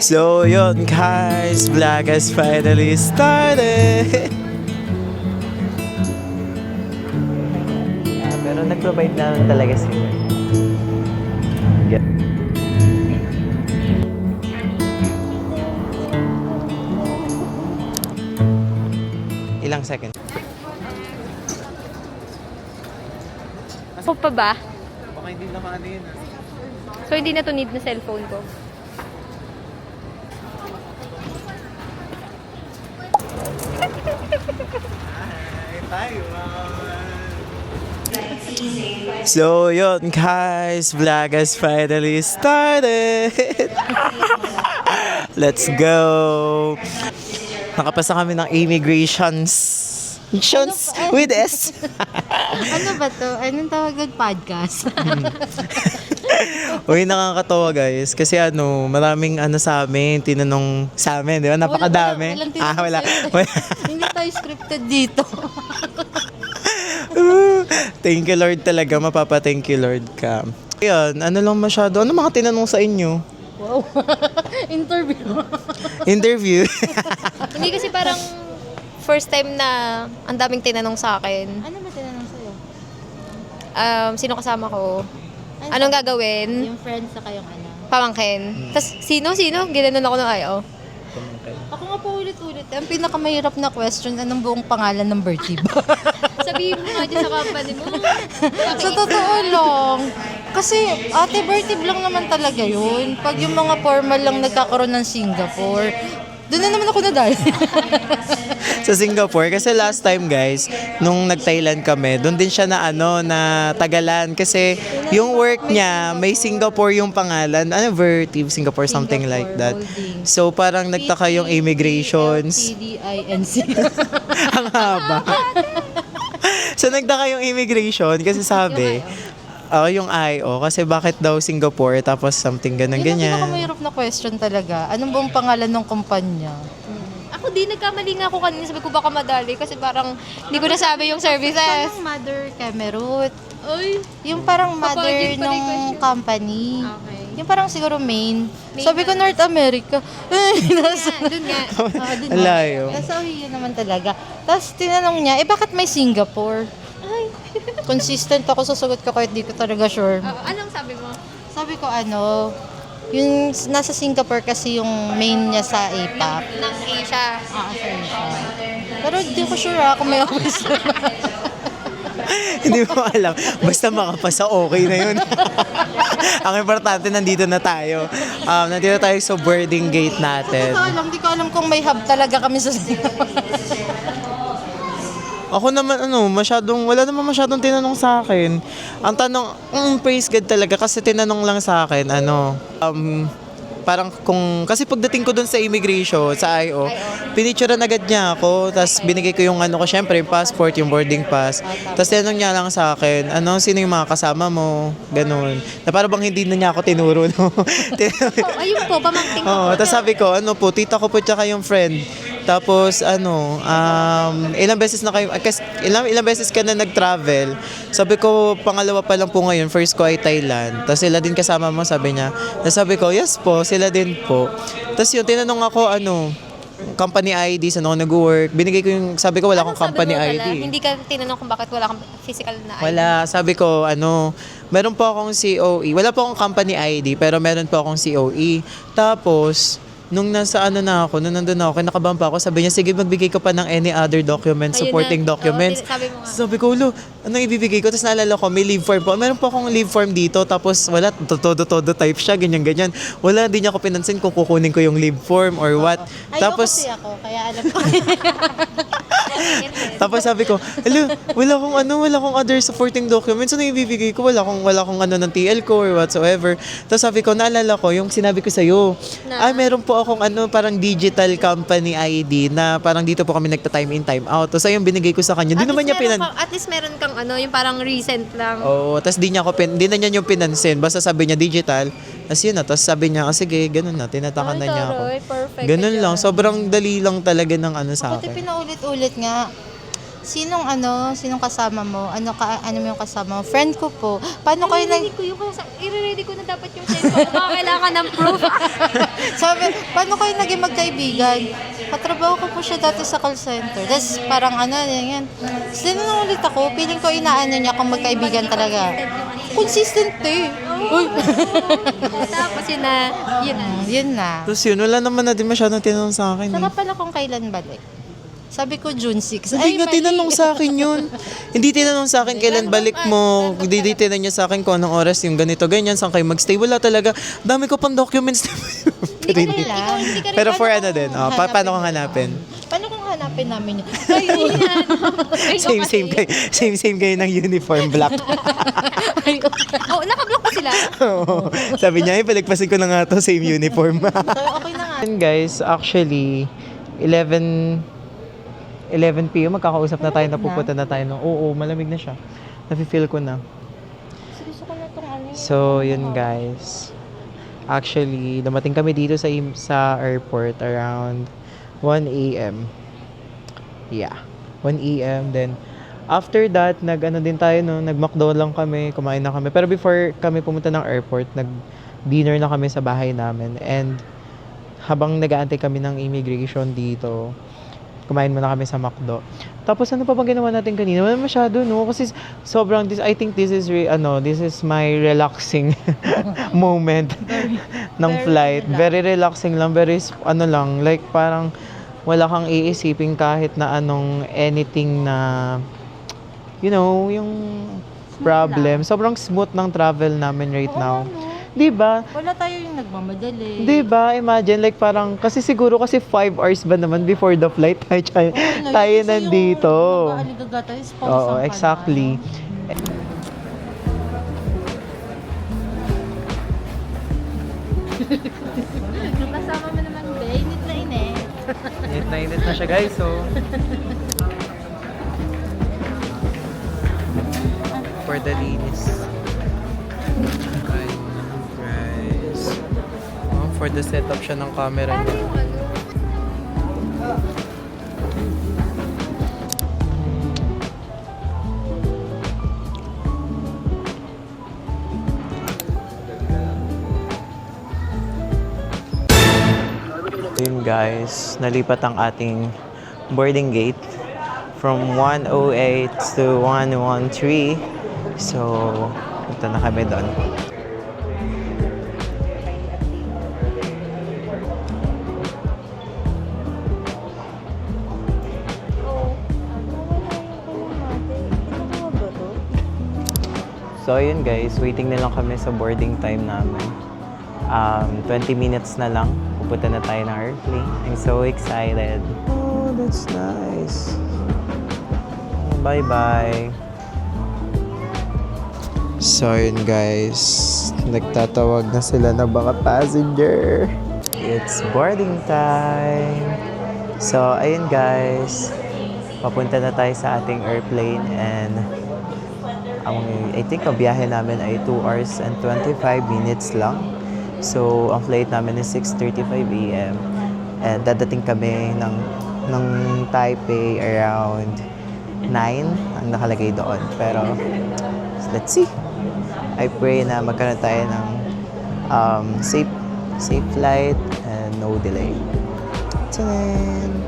So yun guys, vlog has finally started. Pero nag-provide naman talaga sila. Ilang second? Ako pa ba? Baka hindi naman ano yun. So, hindi na to need na cellphone ko. So yun guys, vlog has finally started. Let's go. Nakapasa kami ng immigrations with S. Ano ba to? Anong tawag ng podcast? Uy, nakakatawa guys. Kasi maraming sa amin, tinanong sa amin, di ba? Napakadami. Walang tinanong Wala. sa'yo. Hindi tayo scripted dito. Thank you Lord talaga, mapapa-thank you Lord ka. Ayan, ano lang masyado. Ano mga tinanong sa inyo? Wow. Interview. Interview. Hindi kasi parang first time na ang daming tinanong sa akin. Ano ba tinanong sa'yo? Sino kasama ko? Anong gagawin? Yung friends sa kayong ano? Pamangkin. Tapos, sino? Ginanon ako ng ayaw. Ako nga po ulit-ulit. Ang pinakamahirap na question, anong buong pangalan ng birthday ba? Sabihin mo nga dyan sa company mo. Sa totoo lang. Kasi ate, birthday lang naman talaga yun. Pag yung mga formal lang nagkakaroon ng Singapore, doon na naman ako nadali. Sa Singapore kasi last time guys nung nag-Thailand kami doon din siya na tagalan kasi yung work niya may Singapore yung pangalan Vertive Singapore something Singapore like that. Holdings. So parang nagtaka yung immigrations. CDINC. Ang haba. So nagtaka yung immigration kasi sabi yung IO kasi bakit daw Singapore tapos something Yun ang ganyan. pinakamahirap na question talaga. Anong buong pangalan ng kumpanya? Ako din, nagkamali nga ako kanina. Sabi ko baka madali kasi parang hindi ko nasabi yung services. Parang Mother Camerut. Ay, Yung parang mother Papagin pala yung ng question. company. okay. Yung parang siguro main. Main Sabi ko na. North America. Nasa, Doon nga. dun Ang layo. Nasa Ohio naman talaga. Tapos tinanong niya, bakit may Singapore? Ay. Consistent ako sa sagot ko kahit di ko talaga sure. Anong sabi mo? Sabi ko yung nasa Singapore kasi yung main niya sa APAC. Ng Asia. Sa Asia. Pero di ko sure kung may office. Hindi mo alam. Basta makapasa, okay na yun. Ang importante, nandito na tayo. Nandito tayo sa boarding gate natin. Di ko alam kung may hub talaga kami sa Singapore. Ako naman, wala naman masyadong tinanong sa akin. Ang tanong, praise God talaga kasi tinanong lang sa akin, parang kasi pagdating ko dun sa immigration, sa IO, pinicturean agad niya ako, tapos binigay ko yung syempre, yung passport, yung boarding pass. Tapos tinanong niya lang sa akin, sino yung mga kasama mo, ganun. Na parang bang hindi na niya ako tinuro, no? Ayun po, pamangking ko. Oo, tapos sabi ko, tita ko po tsaka yung friend. Tapos ilang beses na kayo, ilang beses ka na nag-travel. Sabi ko, pangalawa pa lang po ngayon, first ko ay Thailand. Tapos sila din kasama mo, sabi niya. Tapos sabi ko, yes po, sila din po. Tapos yun, tinanong ako, company ID, saan ako nag-work. Binigay ko sabi ko, wala akong company ID. Hindi ka tinanong kung bakit wala kang physical na ID. Wala. Sabi ko, meron po akong COE. Wala po akong company ID, pero meron po akong COE. Tapos, nung nandun ako, kinakabahan pa ako, sabi niya, sige, magbigay ko pa ng any other documents, Ayun supporting na. documents. Oo, sabi mo nga. Sabi ko, anong ibibigay ko? Tapos naalala ko, may leave form po. Meron po akong leave form dito, tapos wala, todo type siya, ganyan-ganyan. Wala, hindi niya ako pinansin kung kukunin ko yung leave form or what. Tapos, ako, kaya alam ko. Tapos sabi ko, wala akong other supporting documents. Ano ibibigay ko? Wala akong ng TL ko or whatsoever. Tapos sabi ko, naalala ko, yung sinabi ko sa'yo, meron po akong parang digital company ID na parang dito po kami nagta-time in, time out. Tapos yung binigay ko sa kanya. Di naman niya At least meron kang yung parang recent lang. Oo, tapos di na niya yung pinansin. Basta sabi niya digital. Tapos yun na. Tapos sabi niya, sige, ganun na. Tinatakan na niya ako. Perfect. Ganun lang. Sobrang dali lang talaga ng sa Pati akin. pinaulit-ulit nga. Sinong kasama mo? Ano mo yung kasama mo? Friend ko po. Paano kayo I-ready ko na dapat yung cellphone. Baka kailangan ng proof. Sabi, paano kayo naging magkaibigan? Katrabaho ko po siya dati sa call center. Tapos parang yan. Sino na ulit ako? Feeling ko inaano niya kung magkaibigan talaga. Consistent eh. Uy. Tapos yun na. Yun na. Tapos yun, wala naman na din masyadong tinanong sa akin. Saka pala kung kailan balik. Sabi ko June 6. Hindi nga tinanong sa akin yun. Hindi tinanong sa akin kailan balik mo. Hindi tinanong niya sa akin kung anong oras yung ganito, ganyan, saan kayo magstay. Wala talaga. Dami ko pang documents. Pero, hindi. Pero for ano din, paano kong hanapin? Paano kung hanapin namin yun? Same kayo ng uniform black. Oh, nakablock pa sila. Oo. Sabi niya, palagpasin ko na nga to, same uniform. Okay na nga. And guys, actually, 11 p.m. magkakausap na tayo, napupunta na tayo. Oo, malamig na siya. Nafe-feel ko na. Gusto ko na itong So, yun guys. Actually, dumating kami dito sa airport around 1 a.m. Yeah, 1 a.m. Then, after that, nag-ano din tayo, no? Nag-McDo lang kami, kumain na kami. Pero before kami pumunta ng airport, nag-dinner na kami sa bahay namin. And, habang nag-aantay kami ng immigration dito, kumain muna kami sa McDo. Tapos ano pa bang ginawa natin kanina? Wala masyado, no? Kasi sobrang, I think this is my relaxing moment ng flight. Very relaxing lang, like parang wala kang iisipin kahit na anything na, yung problem. Sobrang smooth ng travel namin right now. Diba? Wala tayo yung nagmamadali. Diba? Imagine, like parang, kasi 5 hours ba naman before the flight tayo nandito. Oo, exactly. Yung kasama mo naman, be, init na init. Init na siya, guys, so. For the linis. For the setup siya ng camera niya. Yun guys, nalipat ang ating boarding gate from 108 to 113. So, punta na kami doon. So, ayun guys, waiting na lang kami sa boarding time namin. 20 minutes na lang, pupunta na tayo ng airplane. I'm so excited. Oh, that's nice. Bye-bye. So, ayun guys, nagtatawag na sila ng mga passenger. It's boarding time. So, ayun guys, papunta na tayo sa ating airplane and I think ang biyahe namin ay 2 hours and 25 minutes lang. So, ang flight namin is 6:35 a.m. And dadating kami ng Taipei around 9 ang nakalagay doon. Pero, let's see. I pray na magkaroon tayo ng safe flight and no delay. Tanan!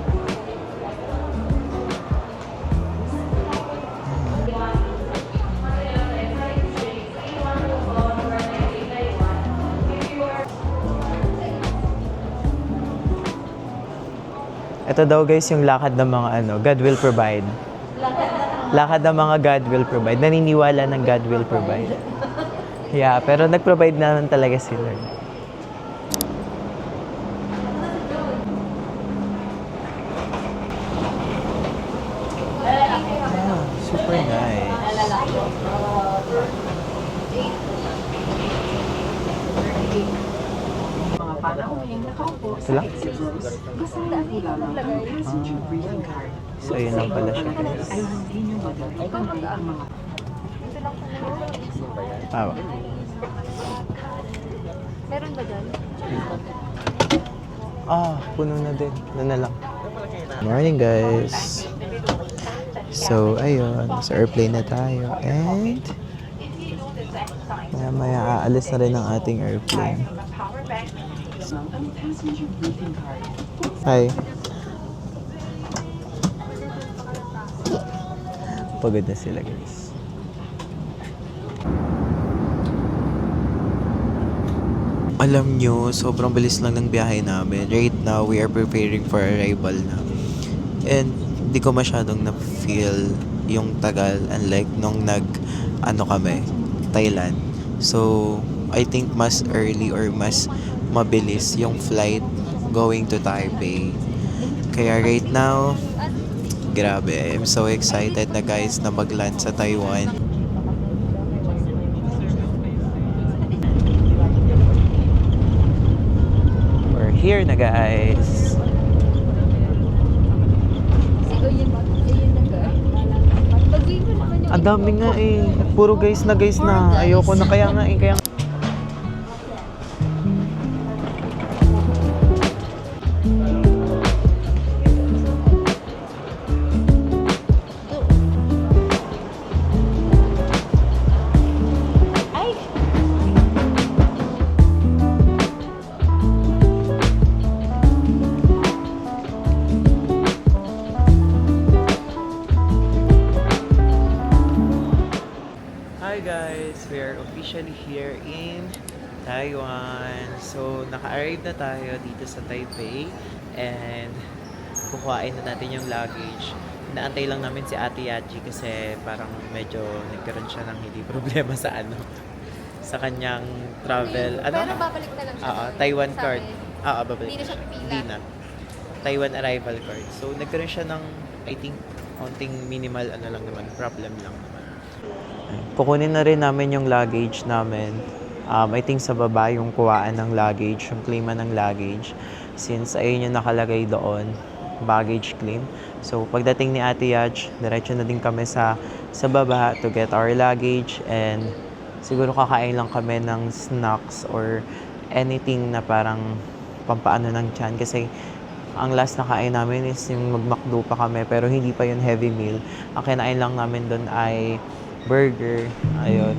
Ito daw guys yung lakad ng mga God will provide. Lakad ng mga God will provide. Naniniwala ng God will provide. Yeah, pero nag-provide naman talaga si Lord. Oh, super nice. Ito lang? So, yun lang pala siya, guys. Ah, Meron ba dyan? puno na din. Ano na lang. Morning, guys. So, ayun. Sa airplane na tayo. And, maya aalis na rin ang ating airplane. Hi. Pagod na sila, guys. Alam nyo, sobrang bilis lang ng biyahe namin. Right now, we are preparing for arrival na. And, hindi ko masyadong na-feel yung tagal unlike nung kami, Thailand. So, I think mas early or mas mabilis yung flight going to Taipei. Kaya right now, grabe, I'm so excited na guys na mag-land sa Taiwan. We're here na guys. Ang dami nga eh. Puro guys na. Ayoko na kaya nga eh. Hi guys! We are officially here in Taiwan. So, naka-arrive na tayo dito sa Taipei and kukuhain na natin yung luggage. Inaantay lang namin si Ate Yaji kasi parang medyo nagkaroon siya ng hindi problema sa sa kanyang travel. Pero babalik na lang siya. Taiwan sa card. akin. Babalik. Hindi na siya pipila. Hindi na. Taiwan arrival card. So, nagkaroon siya ng, I think, konting minimal, lang naman, problem lang naman. Kukunin na rin namin yung luggage namin. I think sa baba yung kuhaan ng luggage, yung claiman ng luggage. Since ayun yung nakalagay doon, baggage claim. So pagdating ni Ate Yaj, diretso na din kami sa baba to get our luggage. And siguro kakain lang kami ng snacks or anything na parang pampaano ng tiyan. Kasi ang last na kain namin is yung mag-McDo pa kami pero hindi pa yun heavy meal. Ang kinain lang namin doon ay burger. Ayun.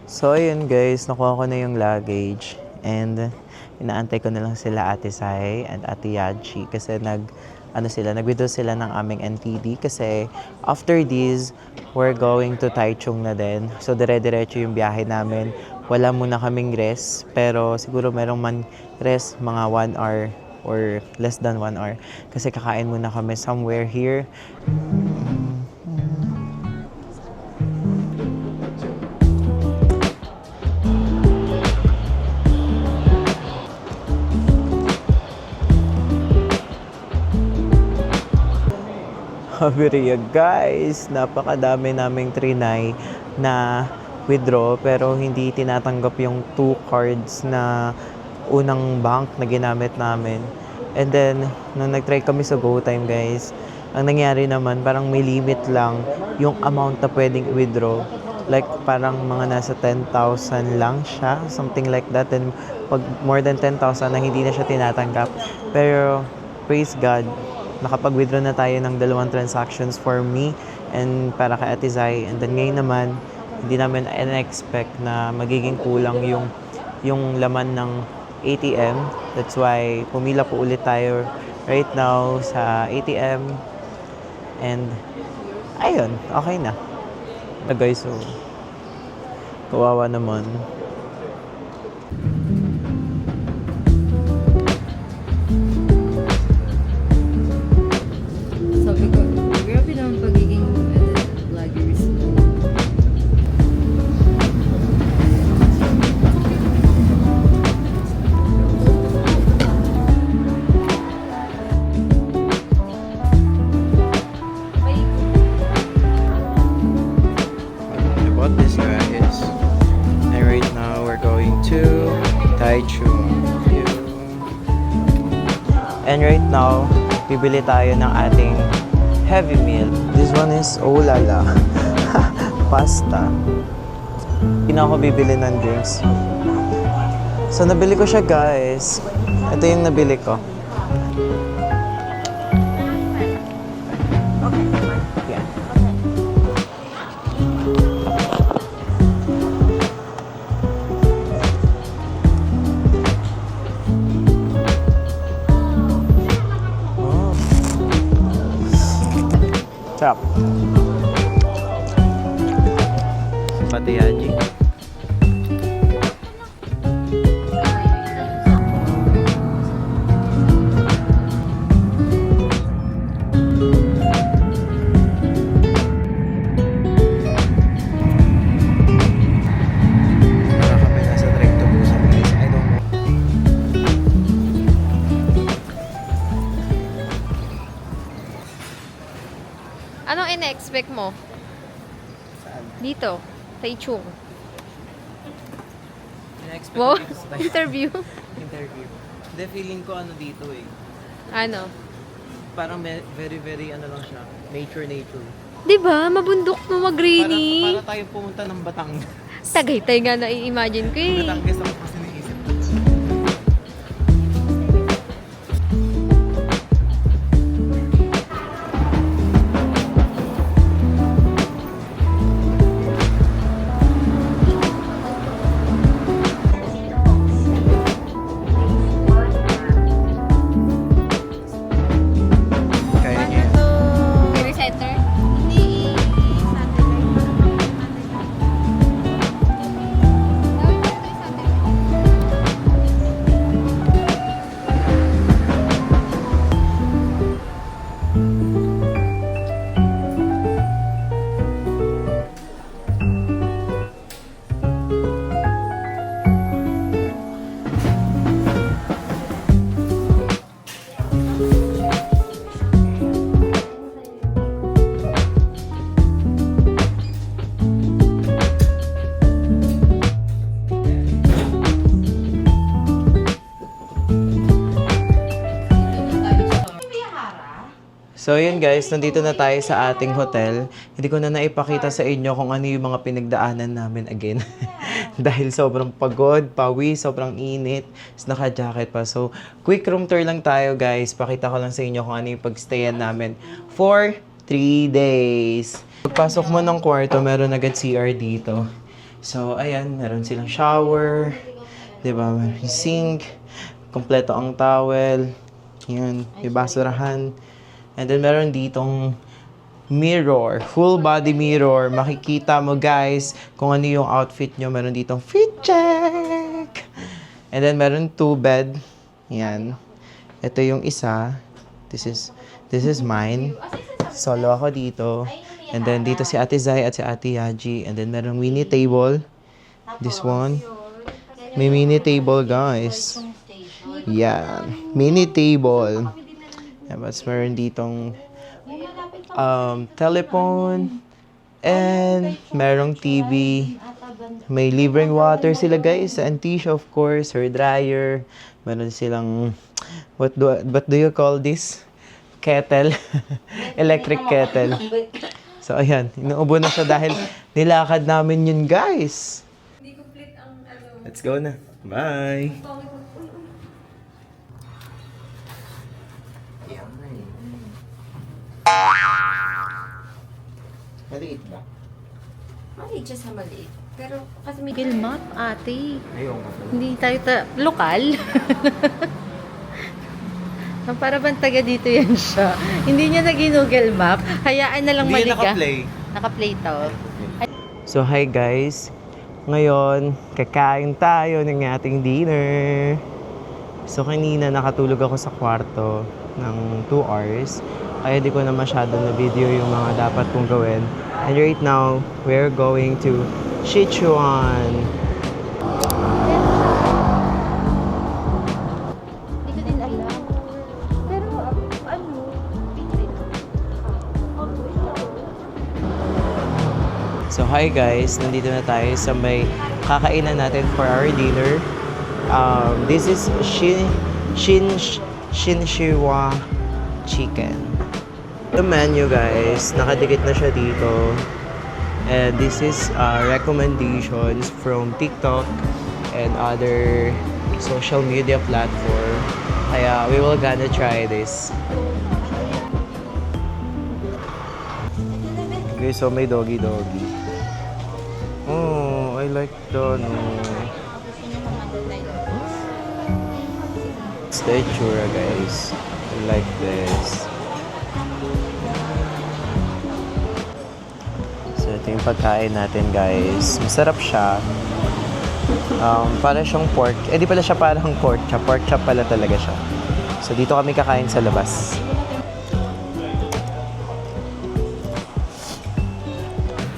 So, ayun guys, nakuha ko na yung luggage and inaantay ko na lang sila Ate Sai and Ate Yaji kasi nag-withdraw sila ng aming NTD kasi after this, we're going to Taichung na din. So, dire-diretso yung biyahe namin. Wala muna kaming rest, pero siguro merong man rest mga 1 hour or less than 1 hour. Kasi kakain muna kami somewhere here. Habiria guys, napakadami naming trinay na withdraw pero hindi tinatanggap yung 2 cards na unang bank na ginamit namin. And then, nung nag-try kami sa GoTime guys, ang nangyari naman parang may limit lang yung amount na pwedeng withdraw. Like parang mga nasa 10,000 lang siya, something like that. And pag more than 10,000 na hindi na siya tinatanggap. Pero praise God, nakapag-withdraw na tayo ng 2 transactions for me and para kay Ate Zai. And then ngayon naman, hindi namin in-expect na magiging kulang yung laman ng ATM. That's why pumila po ulit tayo right now sa ATM. And ayun, okay na. Guys, so kawawa naman. Sabi ko, grabe naman pagiging vloggers. I bought this guys. And right now we're going to Taichung. And right now, bibili tayo ng ating heavy meal. This one is oh la la. Pasta. Hindi na ako bibili ng drinks. So, nabili ko siya, guys. Ito yung nabili ko. Yeah. Oh. Sarap. Pati yaji. Anong ina-expect mo? Dito, kay Chung. Wow, interview. Interview. Hindi, feeling ko ano dito eh. Ano? Parang very, very ano lang siya. Nature. Di ba? Mabundok mo mag-rainy. Para tayo pumunta ng Batangas. Tagaytay nga na-i-imagine ko eh. Batangas ang kasi naisip ko. Kaya niya. Very center? So yun guys, nandito na tayo sa ating hotel. Hindi ko na naipakita sa inyo kung ano yung mga pinagdaanan namin again. Dahil sobrang pagod, pawis, sobrang init, naka-jacket pa. So, quick room tour lang tayo guys. Pakita ko lang sa inyo kung ano yung pagstayan namin for 3 days. Pagpasok mo ng kwarto, meron agad CR dito. So, ayan, meron silang shower, diba? May sink, kompleto ang towel, yan, may basurahan. And then, meron ditong mirror, full body mirror. Makikita mo guys kung ano yung outfit nyo. Meron ditong fit check. And then, meron 2 bed. Yan. Ito yung isa. This is mine. Solo ako dito. And then, dito si Ate Zai at si Ate Yaji. And then, meron mini table. This one. May mini table guys. Yan. Mini table. Tapos meron ditong telephone and merong TV. May libreng water sila guys. And tissue of course, hair dryer. Meron silang what do you call this? Kettle. Electric kettle. So ayan, inuubo na siya dahil nilakad namin yun guys. Let's go na. Bye. Maliit ba? Maliit siya sa maliit. Pero kasi may Google Map, ate. Ayun. Hindi tayo lokal. Para bang taga dito yan siya. Hindi niya nag-Google Map. Hayaan na lang Hindi maliga. naka-play. Naka-play to. So hi guys. Ngayon, kakain tayo ng ating dinner. So kanina nakatulog ako sa kwarto ng 2 hours. Kaya di ko na masyado na video yung mga dapat kong gawin. And right now, we're going to Sichuan. Hindi ko din alam. Pero ano? So hi guys, nandito na tayo sa may kakainan natin for our dinner. This is Shinshiwa chicken. The menu guys, nakadikit na siya dito. And this is recommendations from TikTok and other social media platform. Kaya we will gonna try this. Okay, so may doggy. Oh, I like the It's the itsura guys. I like this. So ito yung pagkain natin guys. Masarap siya. Para siyang pork. Di pala siya parang pork chop. Pork chop pala talaga siya. So dito kami kakain sa labas.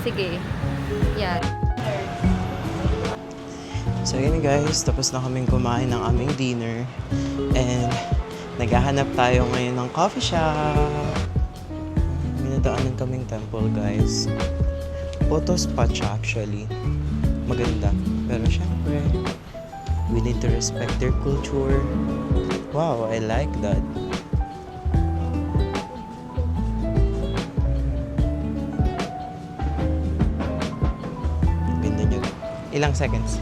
Sige. Yan. So yun guys, tapos na kaming kumain ng aming dinner. And naghahanap tayo ngayon ng coffee shop. Minadaanan kaming temple guys. Photo spot siya actually. Maganda. Pero syempre, we need to respect their culture. Wow, I like that. Ganda nyo. Ilang seconds?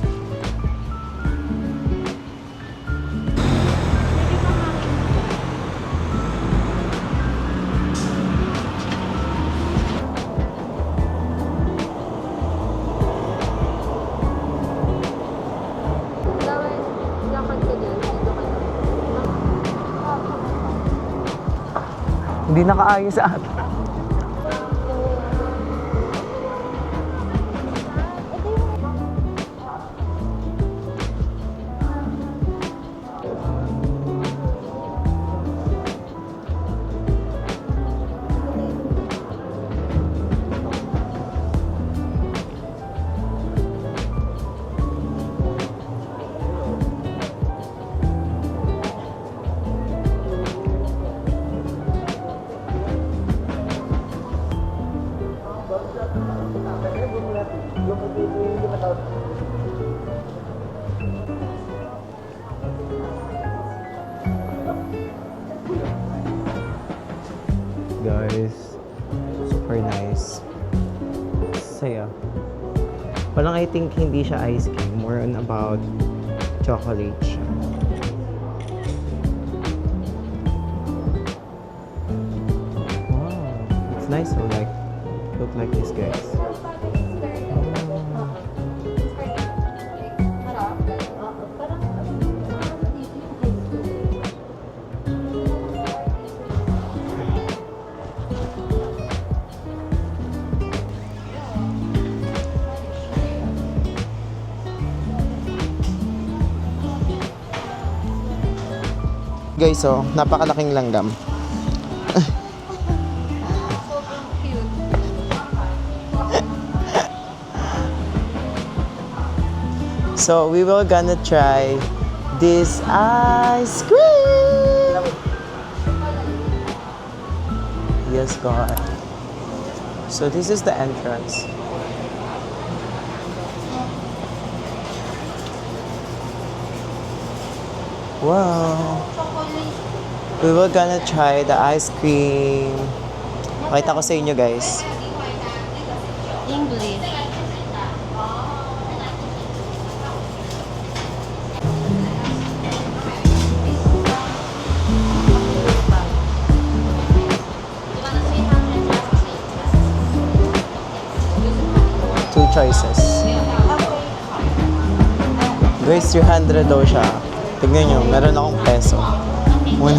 Hindi nakaayos sa atin. Guys, super nice. Saya. Parang I think hindi siya ice cream, more on about chocolate siya. Wow, it's nice to look like this guys. Guys, so napakalaking langgam. So we will gonna try this ice cream. Yes, God. So this is the entrance. Wow. We will gonna try the ice cream. Pakita ko sa inyo guys. English. Two choices. Guys, 300 daw siya. Tignan nyo, meron akong peso. 100.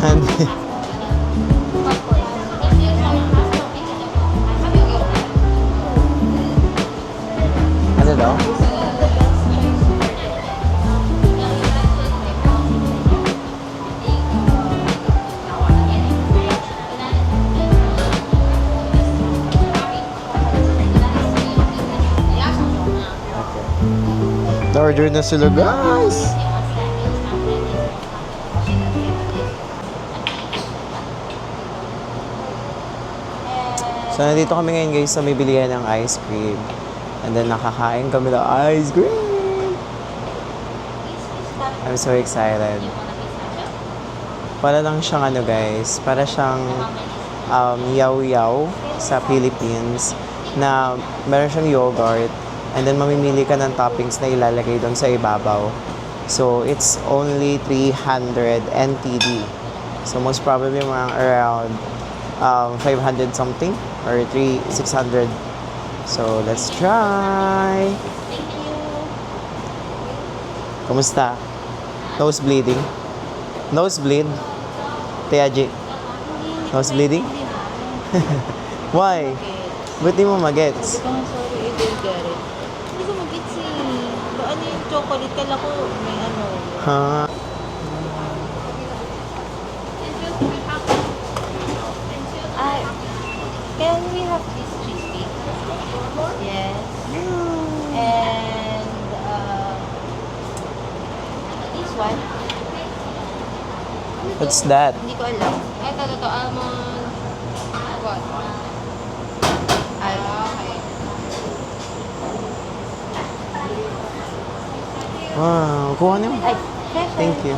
Ano daw? Okay. Na-order na sila guys! So, nandito kami ngayon guys sa may bilihan ng ice cream. And then, nakakain kami ng ice cream! I'm so excited. Para lang siyang ano guys, para siyang Yaw Yaw sa Philippines na meron siyang yogurt and then mamimili ka ng toppings na ilalagay doon sa ibabaw. So, it's only 300 NTD. So, most probably mga around 500 something or 600. So, let's try. Kumusta? Nose bleeding? Nose bleed? Tiaji? Nose bleeding? Why? Ba't di mo magets? Sorry, I didn't get it. Hindi ko mag-gets eh. Ba, ano yung chocolate? Kala ko may ano. Ha? Ah, can we have this cheesecake? Yes. And this one? What's that? Hindi ko alam. Ito, almond. What? Ay, Okay. Wow, kuha niyo. ay, fresh. Thank you.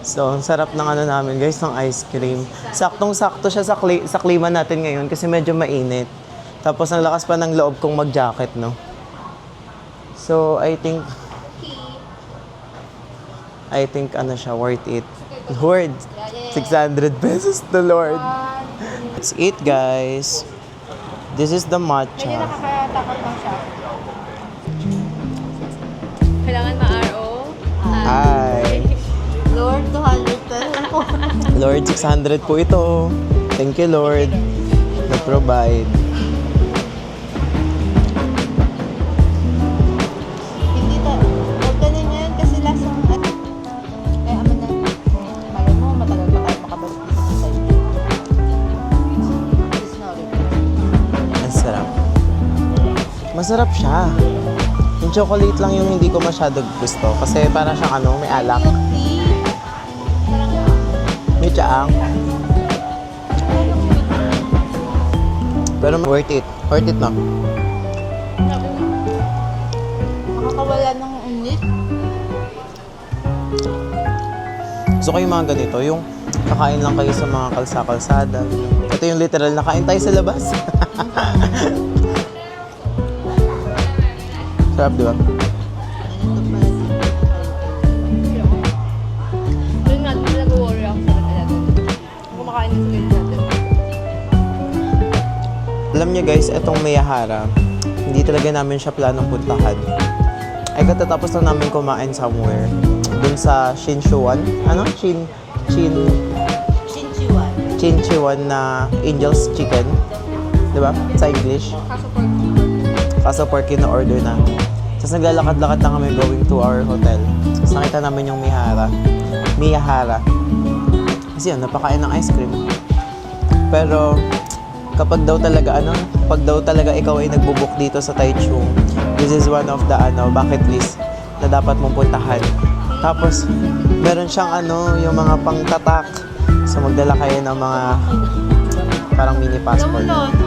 So, ang sarap ng ano namin guys, ng ice cream. Saktong-sakto siya sa klima natin ngayon kasi medyo mainit. Tapos ang lakas pa ng loob kong mag-jacket, no? So, I think ano siya, worth it. Lord, 600 pesos the Lord. Let's eat, guys. This is the Medyo matcha. nakakatakot lang siya. Kailangan ma-RO. Hi. Lord, 200 pesos po. Lord, 600 po ito. Thank you, Lord. Na-provide. Hindi ta, huwag ganun yan kasi lasang ay ama na. Malay mo, matagal pa tayo makabalik dito sa side. This na ulit. Ang sarap. Masarap siya. Yung chocolate lang yung hindi ko masyado gusto. Kasi parang siyang ano, may alak. Milk tea. May tsaang. Pero worth it. Worth it na. Makakawala ng unit. Gusto ko yung mga ganito. Yung kakain lang kayo sa mga kalsa-kalsada. Ito yung literal na kain tayo sa labas. Sarap, di ba? Doon nga, nag-worry ako sa kanila natin. Kumakain din sa ganyan natin. Alam niyo guys, itong Miyahara, hindi talaga namin siya planong puntahan. Ay katatapos lang namin kumain somewhere. Dun sa Shinchuan. Ano? Chinchuan. Chinchuan na Angel's Chicken. Diba? Sa English. Kaso pork na order namin. Tapos naglalakad-lakad na kami going to our hotel. Tapos nakita namin yung Miyahara. Kasi yun, napakain ng ice cream. Pero kapag daw talaga ikaw ay nagbo-book dito sa Taichung, this is one of the bucket list na dapat mong puntahan. Tapos meron siyang yung mga pangtatak. So magdala kayo ng mga parang mini passport. Alam mo,